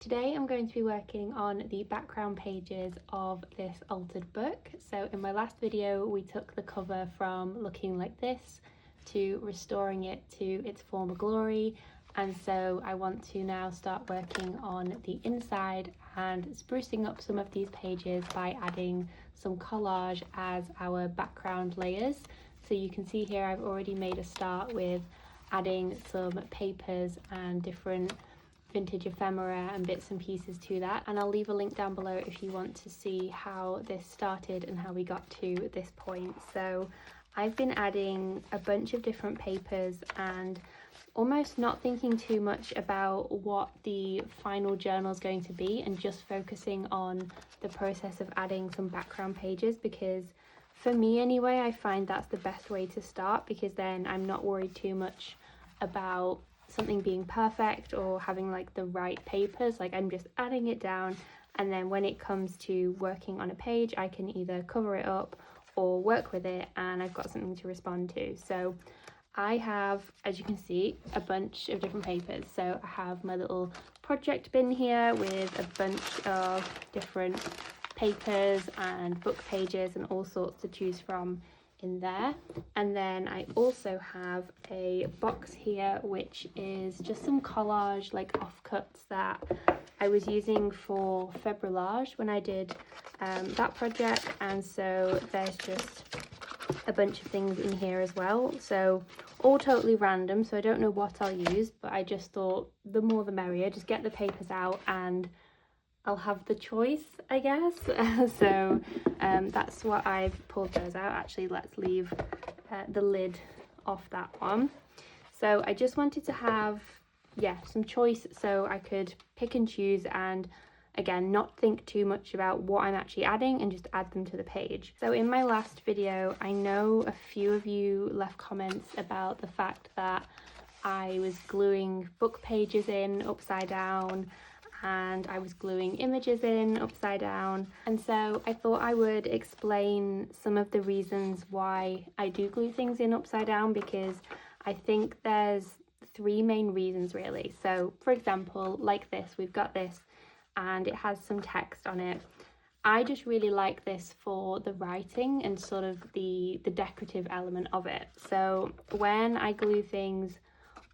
Today I'm going to be working on the background pages of this altered book. So in my last video we took the cover from looking like this to restoring it to its former glory, and so I want to now start working on the inside and sprucing up some of these pages by adding some collage as our background layers. So you can see here I've already made a start with adding some papers and different vintage ephemera and bits and pieces to that, and I'll leave a link down below if you want to see how this started and how we got to this point. So I've been adding a bunch of different papers and almost not thinking too much about what the final journal is going to be, and just focusing on the process of adding some background pages, because for me anyway, I find that's the best way to start, because then I'm not worried too much about something being perfect or having like the right papers. Like, I'm just adding it down, and then when it comes to working on a page I can either cover it up or work with it, and I've got something to respond to. So I have, as you can see, a bunch of different papers. So I have my little project bin here with a bunch of different papers and book pages and all sorts to choose from in there. And then I also have a box here which is just some collage, like offcuts that I was using for Febrillage when I did that project, and so there's just a bunch of things in here as well, so all totally random, so I don't know what I'll use, but I just thought the more the merrier. Just get the papers out and I'll have the choice, I guess. So that's what I've pulled those out. Actually, let's leave the lid off that one. So I just wanted to have, some choice, so I could pick and choose, and again, not think too much about what I'm actually adding and just add them to the page. So in my last video, I know a few of you left comments about the fact that I was gluing book pages in upside down, and I was gluing images in upside down, and so I thought I would explain some of the reasons why I do glue things in upside down, because I think there's three main reasons really. So for example, like this, we've got this and it has some text on it. I just really like this for the writing and sort of the decorative element of it. So when I glue things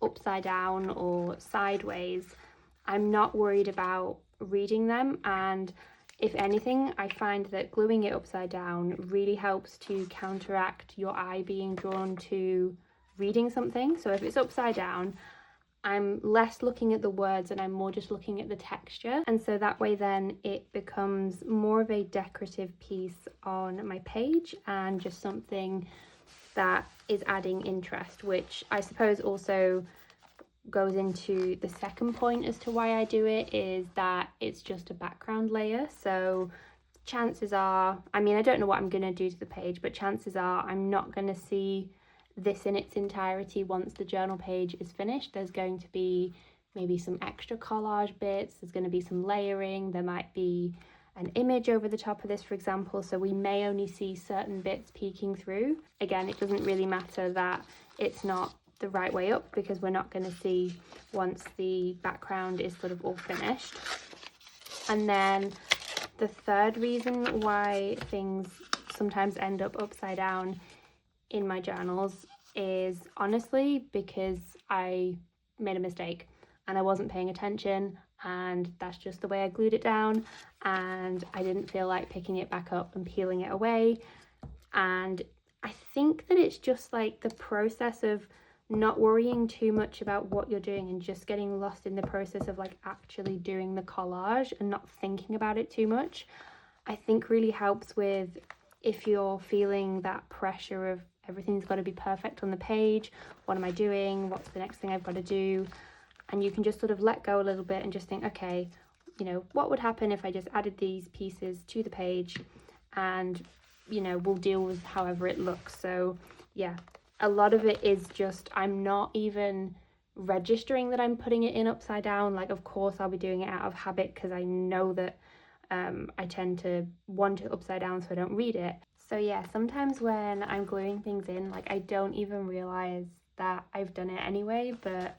upside down or sideways, I'm not worried about reading them, and if anything, I find that gluing it upside down really helps to counteract your eye being drawn to reading something. So if it's upside down, I'm less looking at the words and I'm more just looking at the texture, and so that way then it becomes more of a decorative piece on my page and just something that is adding interest, which I suppose also goes into the second point as to why I do it, is that it's just a background layer. So chances are, I mean, I don't know what I'm going to do to the page, but chances are I'm not going to see this in its entirety once the journal page is finished. There's going to be maybe some extra collage bits, there's going to be some layering, there might be an image over the top of this, for example, so we may only see certain bits peeking through. Again, it doesn't really matter that it's not the right way up, because we're not going to see once the background is sort of all finished. And then the third reason why things sometimes end up upside down in my journals is honestly because I made a mistake and I wasn't paying attention, and that's just the way I glued it down, and I didn't feel like picking it back up and peeling it away. And I think that it's just like the process of not worrying too much about what you're doing and just getting lost in the process of like actually doing the collage and not thinking about it too much, I think really helps with, if you're feeling that pressure of everything's got to be perfect on the page, what am I doing, what's the next thing I've got to do, and you can just sort of let go a little bit and just think, okay, you know, what would happen if I just added these pieces to the page, and you know, we'll deal with however it looks. So yeah, a lot of it is just, I'm not even registering that I'm putting it in upside down. Like, of course I'll be doing it out of habit because I know that I tend to want it upside down so I don't read it. So yeah, sometimes when I'm gluing things in, like, I don't even realize that I've done it anyway, but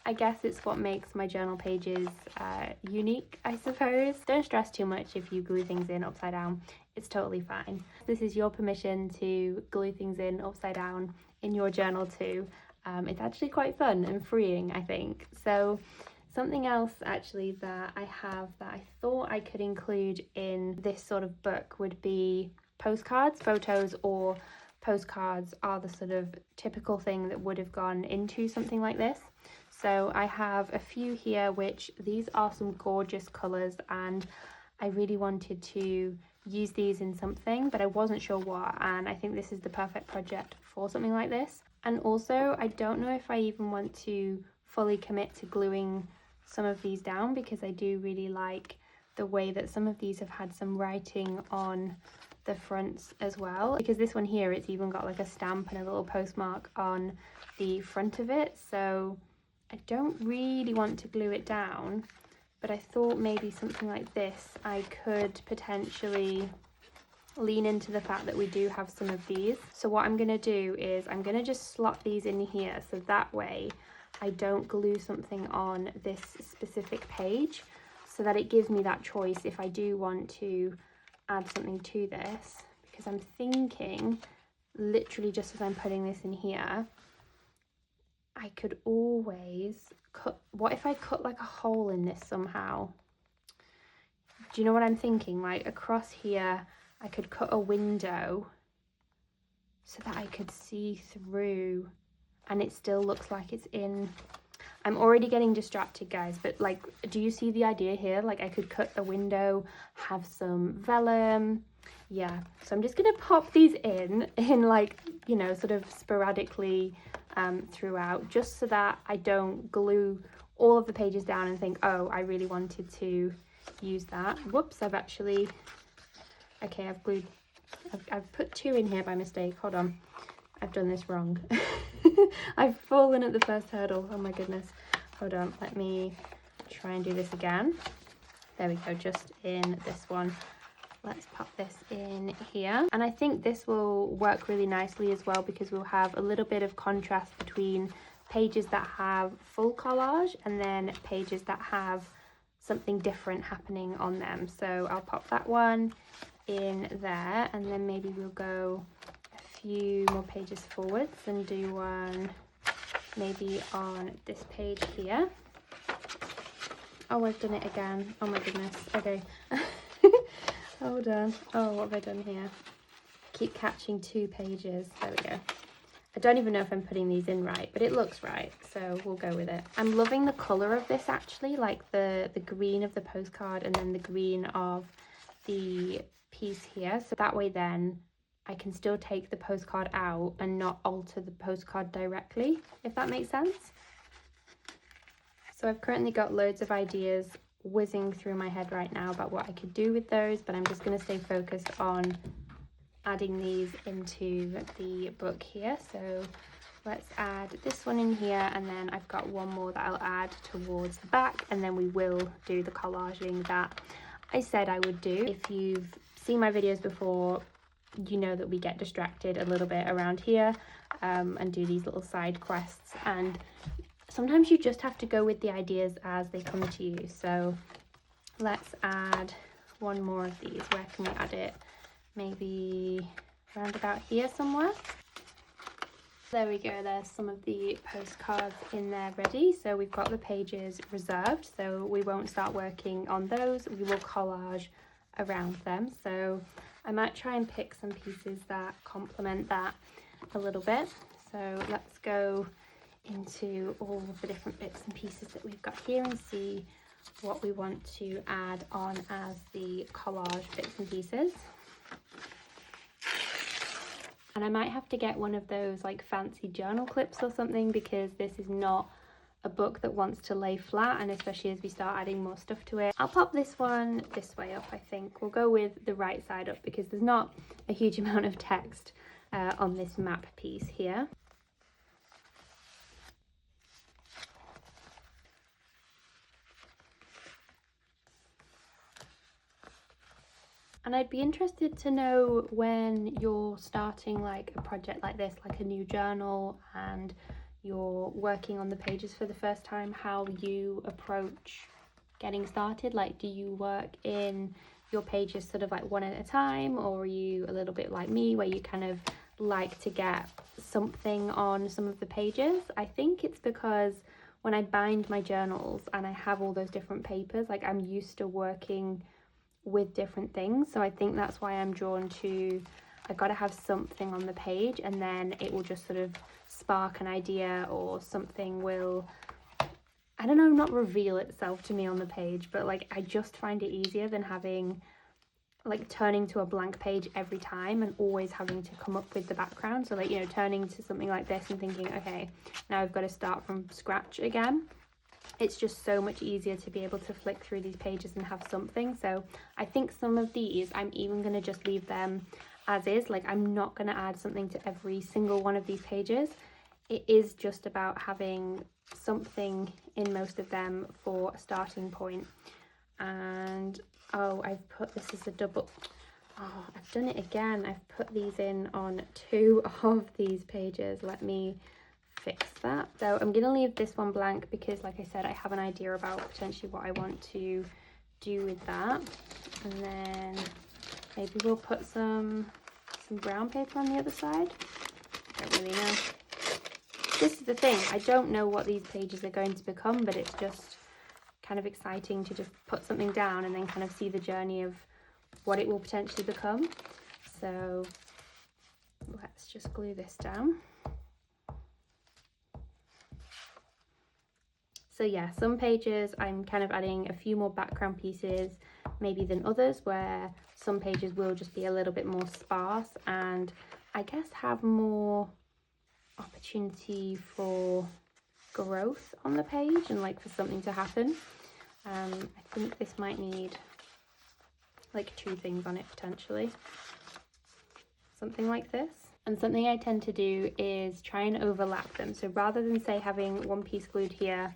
I guess it's what makes my journal pages unique, I suppose. Don't stress too much if you glue things in upside down. It's totally fine. This is your permission to glue things in upside down in your journal too. It's actually quite fun and freeing, I think. So something else actually that I have that I thought I could include in this sort of book would be postcards. Photos or postcards are the sort of typical thing that would have gone into something like this. So I have a few here, which these are some gorgeous colours, and I really wanted to use these in something, but I wasn't sure what, and I think this is the perfect project for something like this. And also, I don't know if I even want to fully commit to gluing some of these down, because I do really like the way that some of these have had some writing on the fronts as well, because this one here, it's even got like a stamp and a little postmark on the front of it. So I don't really want to glue it down, but I thought maybe something like this I could potentially lean into the fact that we do have some of these. So what I'm going to do is I'm going to just slot these in here, so that way I don't glue something on this specific page, so that it gives me that choice if I do want to add something to this. Because I'm thinking, literally just as I'm putting this in here, I could always cut, what if I cut like a hole in this somehow? Do you know what I'm thinking? Like across here, I could cut a window so that I could see through and it still looks like it's in. I'm already getting distracted, guys, but like, do you see the idea here? Like I could cut a window, have some vellum. Yeah, so I'm just gonna pop these in like, you know, sort of sporadically throughout, just so that I don't glue all of the pages down and think, oh, I really wanted to use that. Whoops, I've actually, okay, I've put two in here by mistake. Hold on, I've done this wrong. I've fallen at the first hurdle. Oh my goodness. Hold on, let me try and do this again. There we go, just in this one. Let's pop this in here. And I think this will work really nicely as well, because we'll have a little bit of contrast between pages that have full collage and then pages that have something different happening on them. So I'll pop that one in there, and then maybe we'll go a few more pages forwards and do one maybe on this page here. Oh, I've done it again. Oh my goodness. Okay. Hold on. Oh, what have I done here? Keep catching two pages. There we go. I don't even know if I'm putting these in right, but it looks right, so we'll go with it. I'm loving the colour of this actually, like the green of the postcard and then the green of the piece here. So that way then I can still take the postcard out and not alter the postcard directly, if that makes sense. So I've currently got loads of ideas whizzing through my head right now about what I could do with those, but I'm just going to stay focused on adding these into the book here. So let's add this one in here, and then I've got one more that I'll add towards the back, and then we will do the collaging that I said I would do. If you've seen my videos before, you know that we get distracted a little bit around here and do these little side quests, and sometimes you just have to go with the ideas as they come to you. So let's add one more of these. Where can we add it? Maybe around about here somewhere. There we go, there's some of the postcards in there ready. So we've got the pages reserved, so we won't start working on those. We will collage around them. So I might try and pick some pieces that complement that a little bit. So let's go into all of the different bits and pieces that we've got here and see what we want to add on as the collage bits and pieces. And I might have to get one of those like fancy journal clips or something, because this is not a book that wants to lay flat, and especially as we start adding more stuff to it. I'll pop this one this way up. I think we'll go with the right side up, because there's not a huge amount of text on this map piece here. And I'd be interested to know, when you're starting like a project like this, like a new journal, and you're working on the pages for the first time, how you approach getting started. Like, do you work in your pages sort of like one at a time, or are you a little bit like me where you kind of like to get something on some of the pages? I think it's because when I bind my journals and I have all those different papers, like I'm used to working with different things. So I think that's why I'm drawn to, I got to have something on the page, and then it will just sort of spark an idea, or something will, I don't know, not reveal itself to me on the page, but like I just find it easier than having, like, turning to a blank page every time and always having to come up with the background. So like, you know, turning to something like this and thinking, okay, now I've got to start from scratch again. It's just so much easier to be able to flick through these pages and have something. So I think some of these I'm even going to just leave them as is. Like, I'm not going to add something to every single one of these pages. It is just about having something in most of them for a starting point. And oh, I've put this as a double, oh, I've done it again. I've put these in on 2 of these pages. Let me fix that. So I'm going to leave this one blank because, like I said, I have an idea about potentially what I want to do with that. And then maybe we'll put some brown paper on the other side. Don't really know. This is the thing, I don't know what these pages are going to become, but it's just kind of exciting to just put something down and then kind of see the journey of what it will potentially become. So let's just glue this down. So yeah, some pages I'm kind of adding a few more background pieces maybe than others, where some pages will just be a little bit more sparse and I guess have more opportunity for growth on the page and like for something to happen. I think this might need like 2 things on it potentially, something like this. And something I tend to do is try and overlap them. So rather than say having one piece glued here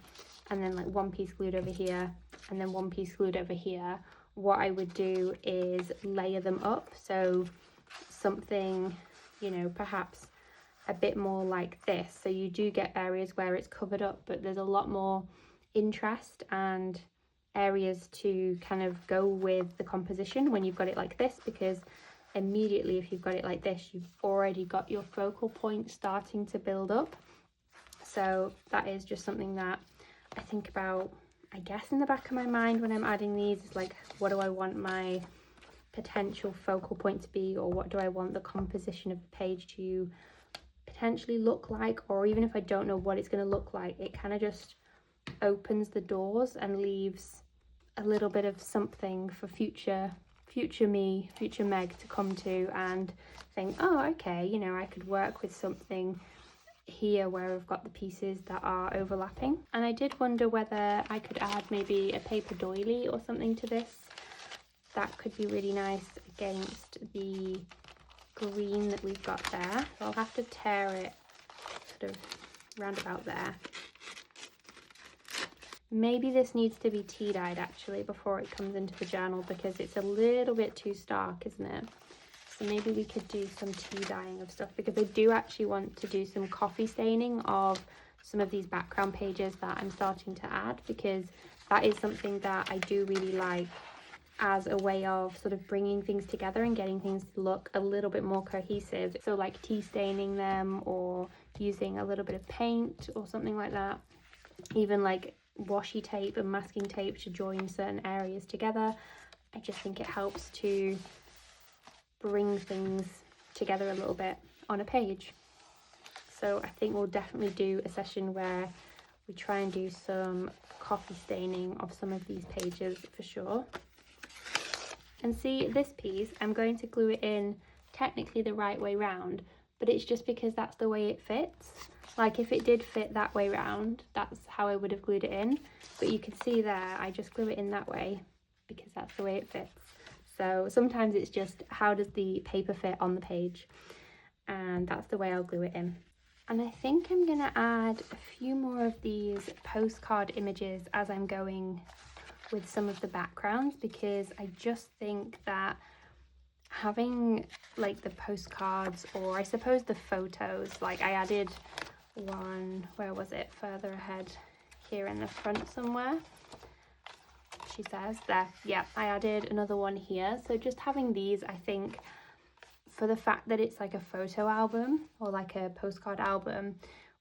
and then like one piece glued over here and then one piece glued over here, what I would do is layer them up. So something, you know, perhaps a bit more like this. So you do get areas where it's covered up, but there's a lot more interest and areas to kind of go with the composition when you've got it like this, because immediately if you've got it like this, you've already got your focal point starting to build up. So that is just something that I think about, I guess, in the back of my mind when I'm adding these. Is like, what do I want my potential focal point to be, or what do I want the composition of the page to potentially look like? Or even if I don't know what it's going to look like, it kind of just opens the doors and leaves a little bit of something for future me, future Meg to come to and think, oh, okay, you know, I could work with something here where I've got the pieces that are overlapping. And I did wonder whether I could add maybe a paper doily or something to this. That could be really nice against the green that we've got there. So I'll have to tear it sort of round about there. Maybe this needs to be tea dyed actually before it comes into the journal, because it's a little bit too stark, isn't it? So maybe we could do some tea dyeing of stuff, because I do actually want to do some coffee staining of some of these background pages that I'm starting to add, because that is something that I do really like as a way of sort of bringing things together and getting things to look a little bit more cohesive. So like tea staining them, or using a little bit of paint or something like that. Even like washi tape and masking tape to join certain areas together. I just think it helps to bring things together a little bit on a page. So I think we'll definitely do a session where we try and do some coffee staining of some of these pages for sure. And see, this piece, I'm going to glue it in technically the right way round, but it's just because that's the way it fits. Like if it did fit that way round, that's how I would have glued it in. But you can see there, I just glue it in that way because that's the way it fits. So sometimes it's just, how does the paper fit on the page? And that's the way I'll glue it in. And I think I'm gonna add a few more of these postcard images as I'm going with some of the backgrounds, because I just think that having like the postcards, or I suppose the photos, like I added one, where was it, further ahead here in the front somewhere. She says there, yeah, I added another one here. So just having these, I think, for the fact that it's like a photo album or like a postcard album,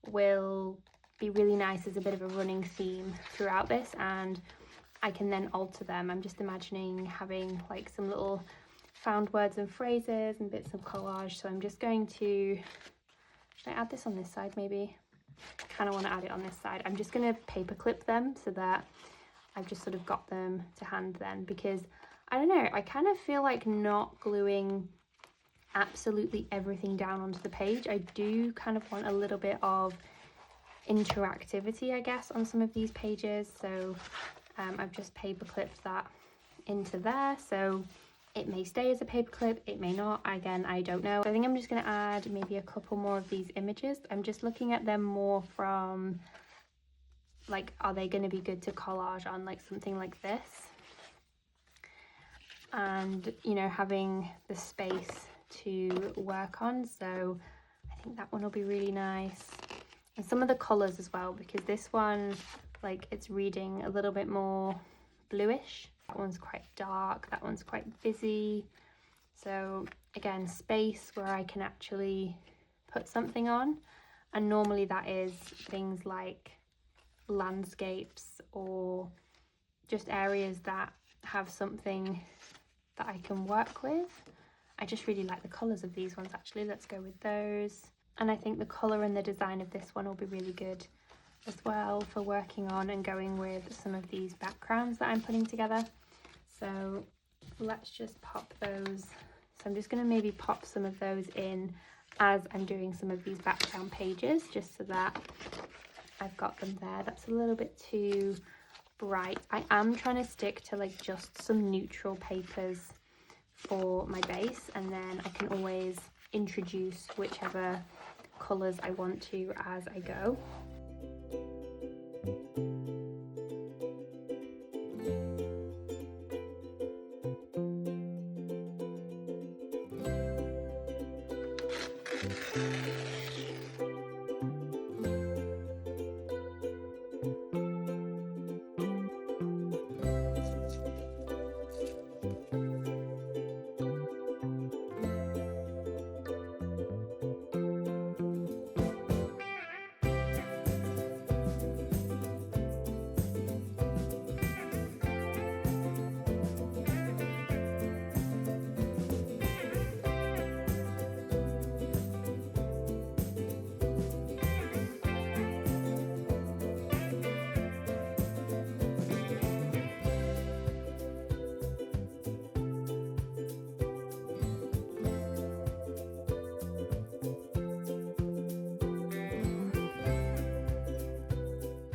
will be really nice as a bit of a running theme throughout this, and I can then alter them. I'm just imagining having like some little found words and phrases and bits of collage. So I'm just going to, should I add this on this side maybe? I kind of want to add it on this side. I'm just going to paper clip them so that I've just sort of got them to hand then, because I don't know, I kind of feel like not gluing absolutely everything down onto the page. I do kind of want a little bit of interactivity, I guess, on some of these pages. So I've just paper clipped that into there. So it may stay as a paper clip, it may not. Again, I don't know. I think I'm just going to add maybe a couple more of these images. I'm just looking at them more from like, are they going to be good to collage on like something like this? And, you know, having the space to work on. So I think that one will be really nice. And some of the colours as well, because this one, like, it's reading a little bit more bluish. That one's quite dark, that one's quite busy. So again, space where I can actually put something on. And normally that is things like landscapes or just areas that have something that I can work with. I just really like the colours of these ones actually. Let's go with those. And I think the colour and the design of this one will be really good as well for working on and going with some of these backgrounds that I'm putting together. So let's just pop those. So I'm just going to maybe pop some of those in as I'm doing some of these background pages, just so that I've got them there. That's a little bit too bright. I am trying to stick to like just some neutral papers for my base, and then I can always introduce whichever colours I want to as I go.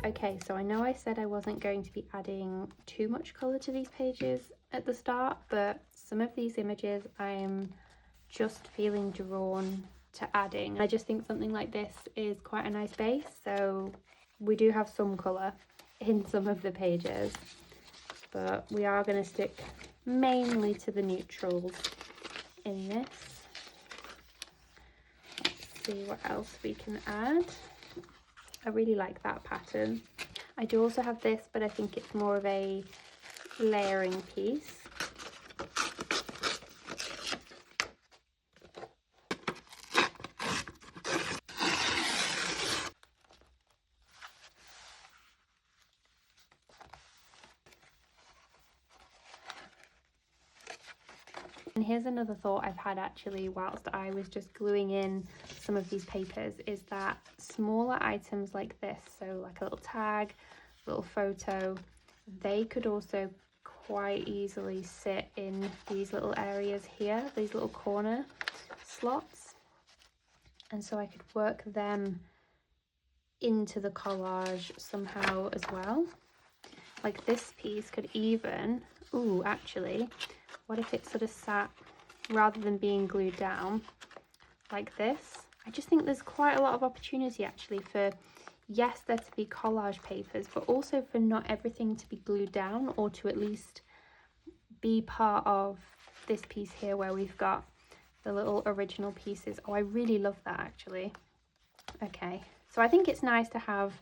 Okay, so I know I said I wasn't going to be adding too much colour to these pages at the start, but some of these images I'm just feeling drawn to adding. I just think something like this is quite a nice base, so we do have some colour in some of the pages, but we are going to stick mainly to the neutrals in this. Let's see what else we can add. I really like that pattern. I do also have this, but I think it's more of a layering piece. And here's another thought I've had actually whilst I was just gluing in some of these papers, is that smaller items like this, so like a little tag, little photo, they could also quite easily sit in these little areas here, these little corner slots. And so I could work them into the collage somehow as well. Like this piece could even, ooh, actually, what if it sort of sat, rather than being glued down like this? I just think there's quite a lot of opportunity actually for, yes, there to be collage papers, but also for not everything to be glued down, or to at least be part of this piece here where we've got the little original pieces. Oh, I really love that actually. Okay, So I think it's nice to have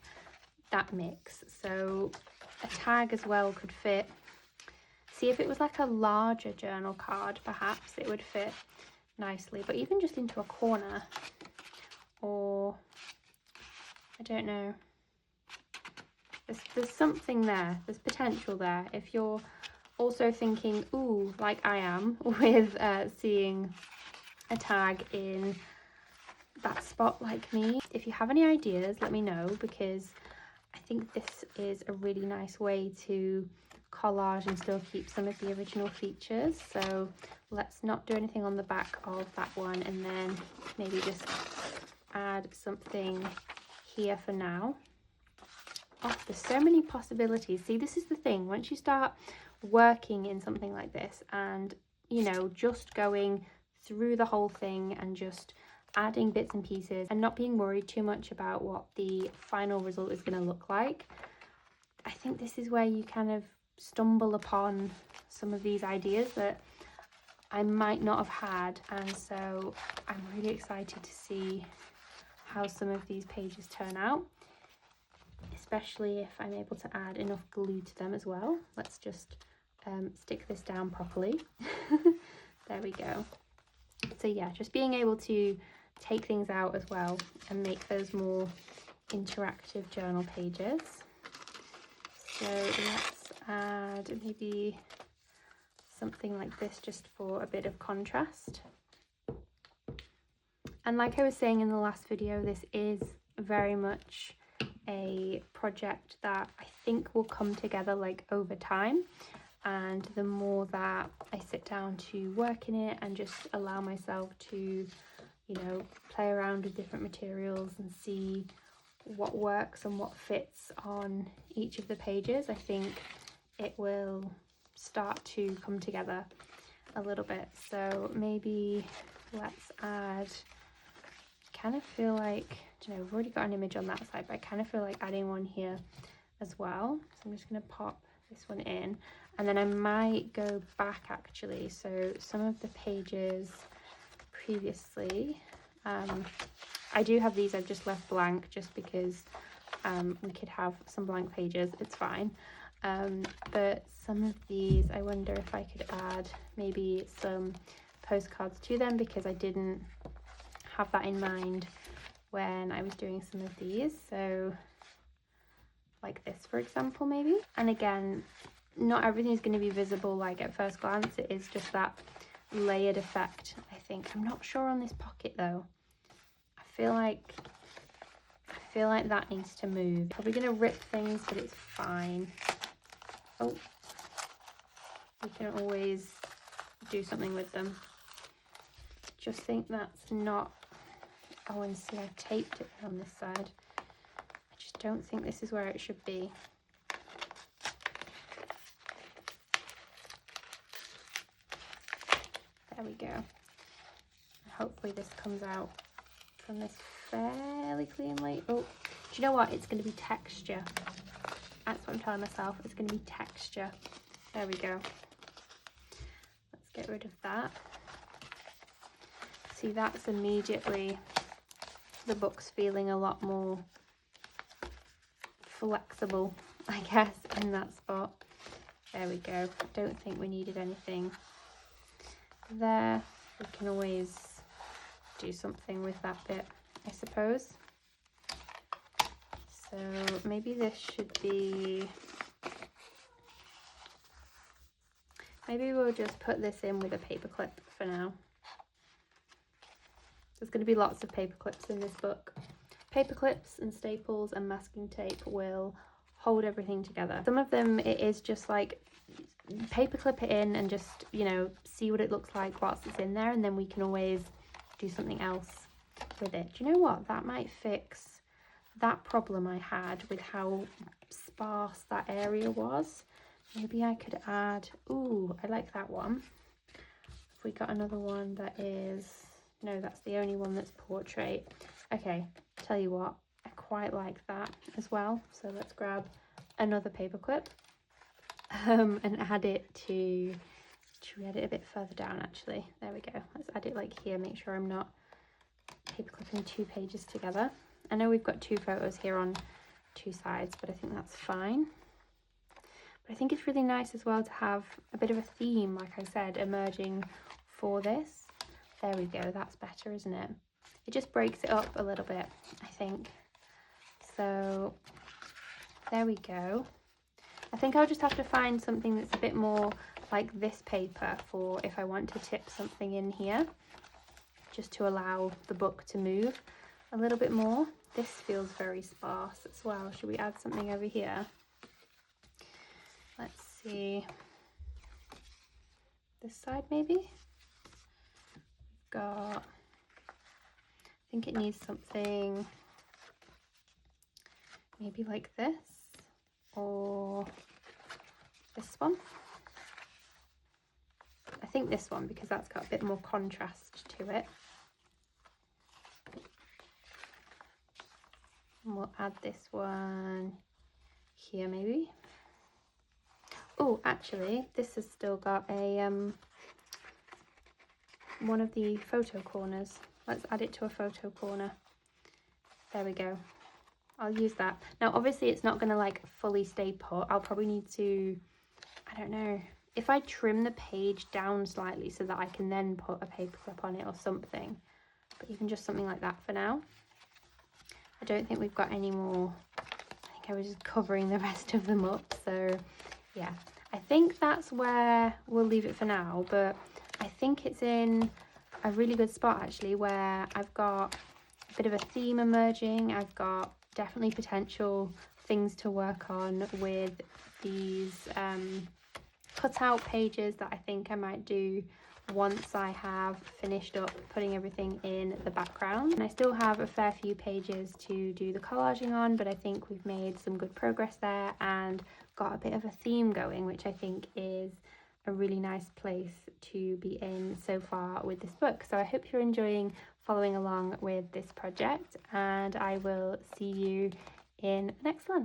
that mix. So a tag as well could fit. See, if it was like a larger journal card, perhaps it would fit nicely, but even just into a corner, or I don't know, there's something there, there's potential there. If you're also thinking, ooh, like I am with seeing a tag in that spot like me, if you have any ideas, let me know, because I think this is a really nice way to collage and still keep some of the original features. So let's not do anything on the back of that one, and then maybe just add something here for now. Oh, there's so many possibilities. See, this is the thing, once you start working in something like this and, you know, just going through the whole thing and just adding bits and pieces and not being worried too much about what the final result is going to look like, I think this is where you kind of stumble upon some of these ideas that I might not have had. And so I'm really excited to see how some of these pages turn out, especially if I'm able to add enough glue to them as well. Let's just stick this down properly. There we go. So yeah, just being able to take things out as well and make those more interactive journal pages. So let's add maybe something like this just for a bit of contrast. And like I was saying in the last video, this is very much a project that I think will come together like over time, and the more that I sit down to work in it and just allow myself to, you know, play around with different materials and see what works and what fits on each of the pages, I think it will start to come together a little bit. So maybe let's add, kind of feel like, you know, we've already got an image on that side, but I kind of feel like adding one here as well. So I'm just going to pop this one in, and then I might go back actually. So some of the pages previously, I do have these, I've just left blank just because we could have some blank pages, it's fine. But some of these, I wonder if I could add maybe some postcards to them, because I didn't have that in mind when I was doing some of these. So like this, for example, maybe. And again, not everything is going to be visible like at first glance. It is just that layered effect, I think. I'm not sure on this pocket though. I feel like that needs to move. Probably going to rip things, but it's fine. Oh, we can always do something with them. Just think that's not, oh, and see, I've taped it on this side. I just don't think this is where it should be. There we go. Hopefully this comes out from this fairly cleanly. Oh, do you know what? It's going to be texture. That's what I'm telling myself. It's going to be texture. There we go. Let's get rid of that. See, that's immediately, the book's feeling a lot more flexible, I guess, in that spot. There we go. Don't think we needed anything there. We can always do something with that bit, I suppose. So maybe this should be, maybe we'll just put this in with a paper clip for now. There's going to be lots of paper clips in this book. Paper clips and staples and masking tape will hold everything together. Some of them it is just like paper clip it in and just, you know, see what it looks like whilst it's in there, and then we can always do something else with it. Do you know what? That might fix that problem I had with how sparse that area was. Maybe I could add, ooh, I like that one. If we got another one that is, no, that's the only one that's portrait. Okay, tell you what, I quite like that as well. So let's grab another paper clip and add it to, should we add it a bit further down actually? There we go. Let's add it like here, make sure I'm not paper clipping two pages together. I know we've got 2 photos here on 2 sides, but I think that's fine. But I think it's really nice as well to have a bit of a theme, like I said, emerging for this. There we go, that's better, isn't it? It just breaks it up a little bit, I think. So there we go. I think I'll just have to find something that's a bit more like this paper for if I want to tip something in here, just to allow the book to move a little bit more. This feels very sparse as well. Should we add something over here? Let's see. This side maybe? Got, I think it needs something maybe like this, or this one. I think this one, because that's got a bit more contrast to it. And we'll add this one here maybe. Oh, actually, this has still got a one of the photo corners. Let's add it to a photo corner. There we go. I'll use that. Now, obviously, it's not going to like fully stay put. I'll probably need to, I don't know, if I trim the page down slightly so that I can then put a paper clip on it or something. But even just something like that for now. I don't think we've got any more. I think I was just covering the rest of them up. So yeah, I think that's where we'll leave it for now. But I think it's in a really good spot actually, where I've got a bit of a theme emerging. I've got definitely potential things to work on with these cutout pages that I think I might do once I have finished up putting everything in the background. And I still have a fair few pages to do the collaging on, but I think we've made some good progress there and got a bit of a theme going, which I think is a really nice place to be in so far with this book. So I hope you're enjoying following along with this project, and I will see you in the next one.